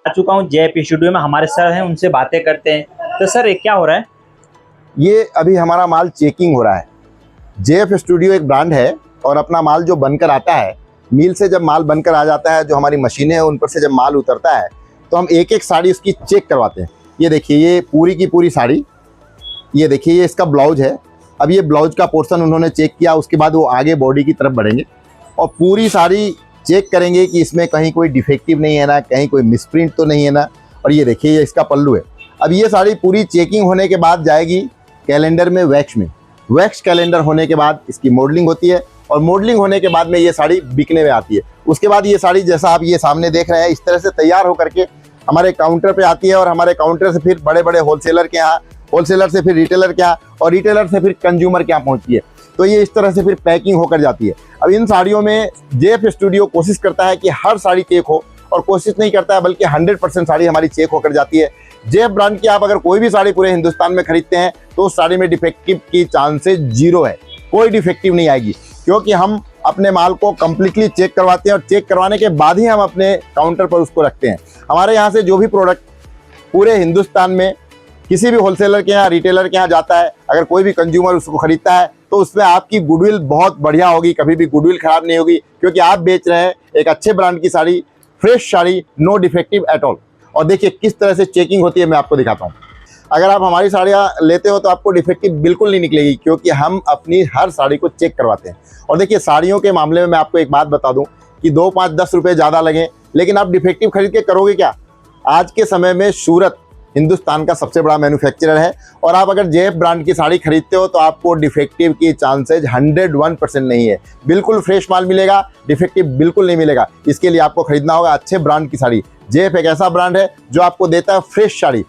आ चुका हूँ JF studio में। हमारे सर हैं, उनसे बातें करते हैं। तो सर ये क्या हो रहा है? ये अभी हमारा माल चेकिंग हो रहा है। जेएफ स्टूडियो एक ब्रांड है और अपना माल जो बनकर आता है, मिल से जब माल बनकर आ जाता है, जो हमारी मशीनें हैं उन पर से जब माल उतरता है तो हम एक एक साड़ी उसकी चेक करवाते हैं। ये देखिए, ये पूरी की पूरी साड़ी, ये देखिए, ये इसका ब्लाउज है। अब ये ब्लाउज का पोर्शन उन्होंने चेक किया, उसके बाद वो आगे बॉडी की तरफ बढ़ेंगे और पूरी साड़ी चेक करेंगे कि इसमें कहीं कोई डिफेक्टिव नहीं है ना, कहीं कोई मिसप्रिंट तो नहीं है ना। और ये देखिए, ये इसका पल्लू है। अब ये साड़ी पूरी चेकिंग होने के बाद जाएगी कैलेंडर में, वैक्स में। वैक्स कैलेंडर होने के बाद इसकी मॉडलिंग होती है और मॉडलिंग होने के बाद में ये साड़ी बिकने में आती है। उसके बाद ये साड़ी, जैसा आप ये सामने देख रहे हैं, इस तरह से तैयार होकर के हमारे काउंटर पे आती है और हमारे काउंटर से फिर बड़े बड़े होलसेलर के यहाँ, होलसेलर से फिर रिटेलर के यहाँ और रिटेलर से फिर कंज्यूमर के यहाँ पहुँचती है। तो ये इस तरह से फिर पैकिंग होकर जाती है। अब इन साड़ियों में जेएफ स्टूडियो कोशिश करता है कि हर साड़ी चेक हो, और कोशिश नहीं करता है बल्कि 100% साड़ी हमारी चेक होकर जाती है। जेएफ ब्रांड की आप अगर कोई भी साड़ी पूरे हिंदुस्तान में खरीदते हैं तो उस साड़ी में डिफेक्टिव की चांसेस 0 है। कोई डिफेक्टिव नहीं आएगी, क्योंकि हम अपने माल को कम्प्लीटली चेक करवाते हैं और चेक करवाने के बाद ही हम अपने काउंटर पर उसको रखते हैं। हमारे यहाँ से जो भी प्रोडक्ट पूरे हिंदुस्तान में किसी भी होलसेलर के यहाँ, रिटेलर के यहाँ जाता है, अगर कोई भी कंज्यूमर उसको खरीदता है तो उसमें आपकी गुडविल बहुत बढ़िया होगी, कभी भी गुडविल खराब नहीं होगी, क्योंकि आप बेच रहे हैं एक अच्छे ब्रांड की sari, fresh sari, no defective at all. और देखिए किस तरह से चेकिंग होती है, मैं आपको दिखाता हूँ। अगर आप हमारी साड़ियाँ लेते हो तो आपको डिफेक्टिव बिल्कुल नहीं निकलेगी, क्योंकि हम अपनी हर साड़ी को चेक करवाते हैं। और देखिए, साड़ियों के मामले में मैं आपको एक बात बता दूं कि 2, 5, 10 रुपये ज़्यादा लगें, लेकिन आप डिफेक्टिव खरीद के करोगे क्या? आज के समय में सूरत हिंदुस्तान का सबसे बड़ा मैन्युफैक्चरर है और आप अगर जेएफ ब्रांड की साड़ी खरीदते हो तो आपको डिफेक्टिव की चांसेज 101% नहीं है। बिल्कुल फ्रेश माल मिलेगा, डिफेक्टिव बिल्कुल नहीं मिलेगा। इसके लिए आपको खरीदना होगा अच्छे ब्रांड की साड़ी। जेएफ एक ऐसा ब्रांड है जो आपको देता है फ्रेश साड़ी,